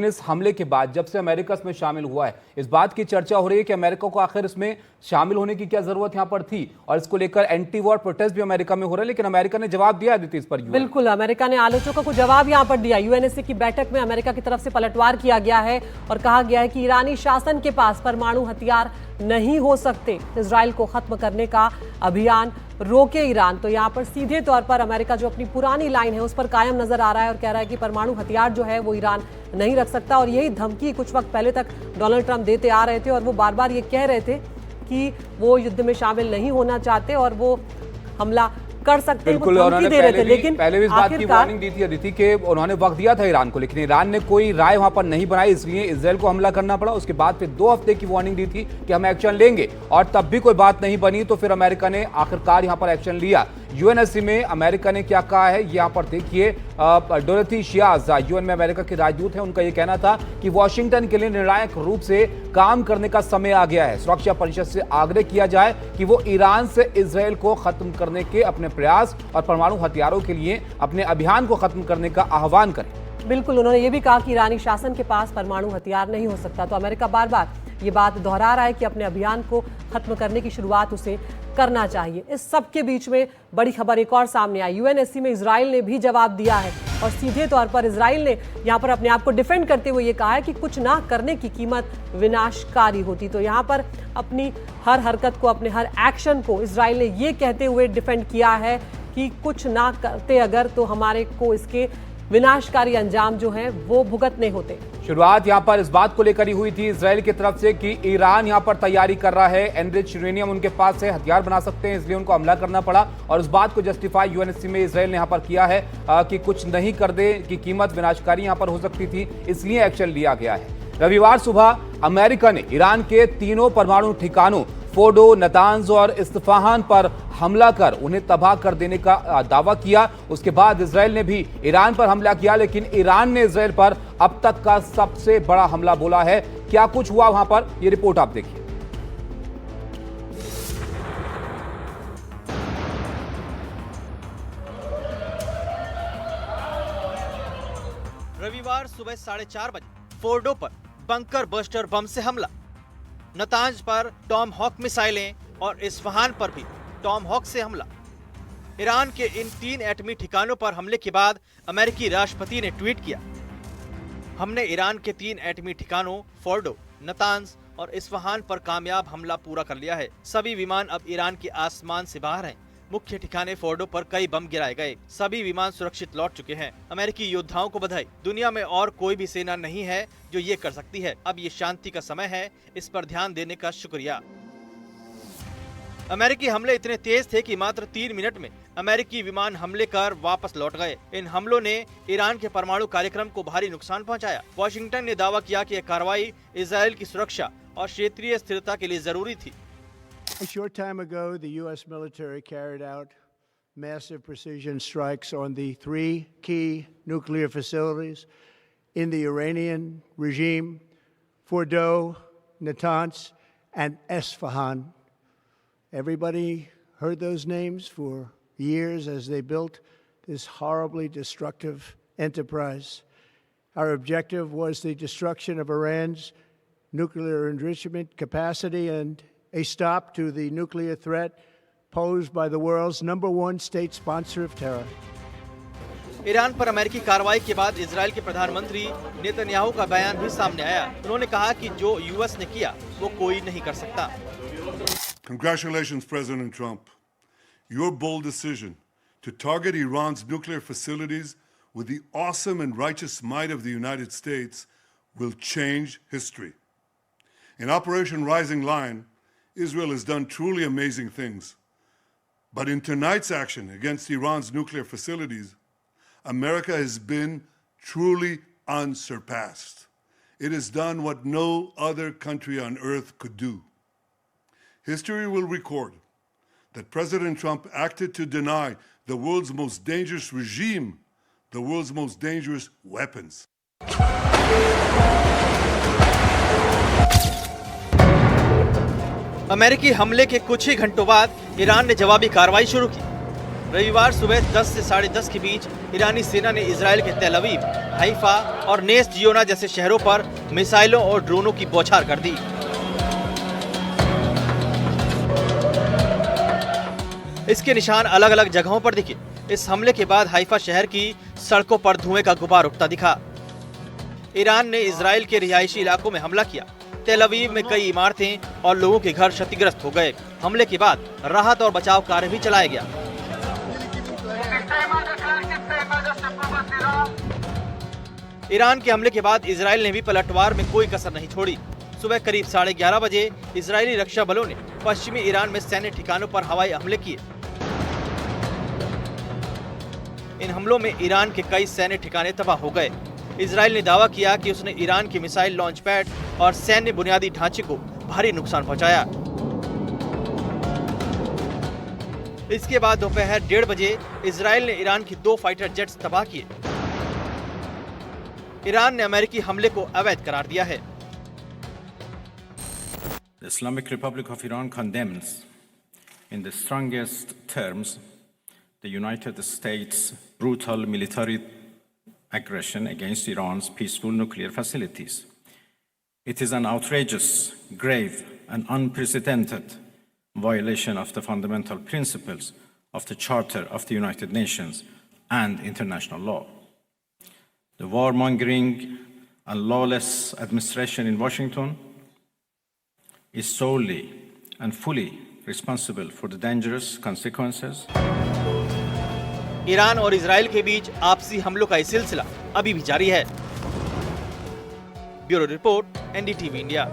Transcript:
इस हमले के बाद जब से अमेरिका इसमें शामिल हुआ है, इस बात की चर्चा हो रही है कि अमेरिका को आखिर इसमें शामिल होने की क्या जरूरत यहां पर थी, और इसको लेकर एंटी वॉर प्रोटेस्ट भी अमेरिका में हो रहा है, लेकिन अमेरिका ने जवाब दिया अदिति इस पर। बिल्कुल, अमेरिका ने आलोचकों को जवाब यहां पर दिया। यूएनएससी की बैठक में अमेरिका की तरफ से पलटवार किया गया है और कहा गया है कि ईरानी शासन के पास परमाणु हथियार नहीं हो सकते। इजराइल को खत्म करने का अभियान रोके ईरान। तो यहाँ पर सीधे तौर पर अमेरिका जो अपनी पुरानी लाइन है उस पर कायम नजर आ रहा है और कह रहा है कि परमाणु हथियार जो है वो ईरान नहीं रख सकता। और यही धमकी कुछ वक्त पहले तक डोनाल्ड ट्रंप देते आ रहे थे और वो बार बार ये कह रहे थे कि वो युद्ध में शामिल नहीं होना चाहते और वो हमला कर सकते हैं, बिल्कुल। धमकी दे रहे थे। लेकिन पहले भी इस बात की वार्निंग दी थी अदिति के उन्होंने वक्त दिया था ईरान को, लेकिन ईरान ने कोई राय वहां पर नहीं बनाई, इसलिए इजराइल को हमला करना पड़ा। उसके बाद फिर 2 हफ्ते की वार्निंग दी थी कि हम एक्शन लेंगे, और तब भी कोई बात नहीं बनी, तो फिर अमेरिका ने आखिरकार यहां पर एक्शन लिया। यूएनएससी में अमेरिका ने क्या कहा है यहां पर देखिए। डोरोथी शियाज यूएन में अमेरिका के राजदूत हैं, उनका यह कहना था कि वॉशिंगटन के लिए निर्णायक रूप से काम करने का समय आ गया है। सुरक्षा परिषद से आग्रह किया जाए कि वो ईरान से इजराइल को खत्म करने के अपने प्रयास और परमाणु हथियारों के लिए अपने अभियान को खत्म करने का आह्वान करें। बिल्कुल, उन्होंने ये भी कहा कि ईरानी शासन के पास परमाणु हथियार नहीं हो सकता। तो अमेरिका बार बार ये बात दोहरा रहा है कि अपने अभियान को खत्म करने की शुरुआत उसे करना चाहिए। इस सब के बीच में बड़ी खबर एक और सामने आई। यूएनएससी में इजराइल ने भी जवाब दिया है और सीधे तौर पर इजराइल ने यहाँ पर अपने आप को डिफेंड करते हुए ये कहा है कि कुछ ना करने की कीमत विनाशकारी होती। तो यहाँ पर अपनी हर हरकत को, अपने हर एक्शन को इजराइल ने ये कहते हुए डिफेंड किया है कि कुछ ना करते अगर तो हमारे को इसके विनाशकारी अंजाम जो हैं वो भुगतने होते। शुरुआत यहां पर इस बात को लेकर ही हुई थी इजराइल की तरफ से कि ईरान यहां पर तैयारी कर रहा है, एनरिच यूरेनियम उनके पास से हथियार बना सकते हैं, इसलिए उनको हमला करना पड़ा। और उस बात को जस्टिफाई यूएनएससी में इजराइल ने यहां पर किया है कि कुछ नहीं कर दे की कीमत विनाशकारी यहां पर हो सकती थी, इसलिए एक्शन लिया गया है। रविवार सुबह अमेरिका ने ईरान के 3 परमाणु ठिकानों फोर्डो, नतांज और इस्फहान पर हमला कर उन्हें तबाह कर देने का दावा किया। उसके बाद इजराइल ने भी ईरान पर हमला किया, लेकिन ईरान ने इजराइल पर अब तक का सबसे बड़ा हमला बोला है। क्या कुछ हुआ वहां पर, यह रिपोर्ट आप देखिए। रविवार सुबह 4:30 बजे फोर्डो पर बंकर बस्टर बम से हमला, नतांज पर टॉम हॉक मिसाइलें और इस्फहान पर भी टॉम हॉक से हमला। ईरान के इन 3 एटमी ठिकानों पर हमले के बाद अमेरिकी राष्ट्रपति ने ट्वीट किया, हमने ईरान के 3 एटमी ठिकानों फोर्डो, नतांज और इस्फहान पर कामयाब हमला पूरा कर लिया है। सभी विमान अब ईरान के आसमान से बाहर हैं। मुख्य ठिकाने फोर्डो पर कई बम गिराए गए, सभी विमान सुरक्षित लौट चुके हैं। अमेरिकी योद्धाओं को बधाई। दुनिया में और कोई भी सेना नहीं है जो ये कर सकती है। अब ये शांति का समय है, इस पर ध्यान देने का शुक्रिया। अमेरिकी हमले इतने तेज थे कि मात्र 3 मिनट में अमेरिकी विमान हमले कर वापस लौट गए। इन हमलों ने ईरान के परमाणु कार्यक्रम को भारी नुकसान पहुंचाया। वॉशिंगटन ने दावा किया कि यह कार्रवाई इजराइल की सुरक्षा और क्षेत्रीय स्थिरता के लिए जरूरी थी। A short time ago, the U.S. military carried out massive precision strikes on the 3 key nuclear facilities in the Iranian regime, Fordo, Natanz, and Esfahan. Everybody heard those names for years as they built this horribly destructive enterprise. Our objective was the destruction of Iran's nuclear enrichment capacity and a stop to the nuclear threat posed by the world's #1 state sponsor of terror. Iran पर अमेरिकी कार्रवाई के बाद Israel के प्रधानमंत्री Netanyahu का बयान भी सामने आया। उन्होंने कहा कि जो यूएस ने किया वो कोई नहीं कर सकता। Congratulations, President Trump. Your bold decision to target Iran's nuclear facilities with the awesome and righteous might of the United States will change history. In Operation Rising Lion, Israel has done truly amazing things. But in tonight's action against Iran's nuclear facilities, America has been truly unsurpassed. It has done what no other country on earth could do. History will record that President Trump acted to deny the world's most dangerous regime the world's most dangerous weapons. अमेरिकी हमले के कुछ ही घंटों बाद Iran ने जवाबी कार्रवाई शुरू की। रविवार सुबह 10 से 10:30 के बीच ईरानी सेना ने इजराइल के तेल अवीव, हाइफा और नेस जियोना जैसे शहरों पर मिसाइलों और ड्रोनों की बौछार कर दी। इसके निशान अलग अलग जगहों पर दिखे। इस हमले के बाद हाइफा शहर की सड़कों पर धुएं का गुबार उठता दिखा। ईरान ने इजराइल के रिहायशी इलाकों में हमला किया। तेल अवीव में कई इमारतें और लोगों के घर क्षतिग्रस्त हो गए। हमले के बाद राहत और बचाव कार्य भी चलाया गया। ईरान के हमले के बाद इजराइल ने भी पलटवार में कोई कसर नहीं छोड़ी। सुबह करीब 11:30 बजे इजरायली रक्षा बलों ने पश्चिमी ईरान में सैन्य ठिकानों पर हवाई हमले किए। इन हमलों में ईरान के कई सैन्य ठिकाने तबाह हो गए। इजराइल ने दावा किया कि उसने ईरान के मिसाइल लॉन्च पैड और सैन्य बुनियादी ढांचे को भारी नुकसान पहुंचाया। इसके बाद दोपहर 1:30 बजे इजराइल ने ईरान की 2 फाइटर जेट्स तबाह किए। ईरान ने अमेरिकी हमले को अवैध करार दिया है। The Islamic Republic of Iran condemns in the strongest terms the United States' brutal military aggression against Iran's peaceful nuclear facilities. It is an outrageous, grave, and unprecedented violation of the fundamental principles of the Charter of the United Nations and international law. The warmongering and lawless administration in Washington is solely and fully responsible for the dangerous consequences. Iran और Israel के बीच आपसी हमलों का ये सिलसिला अभी भी जारी है। Bureau report, NDTV India.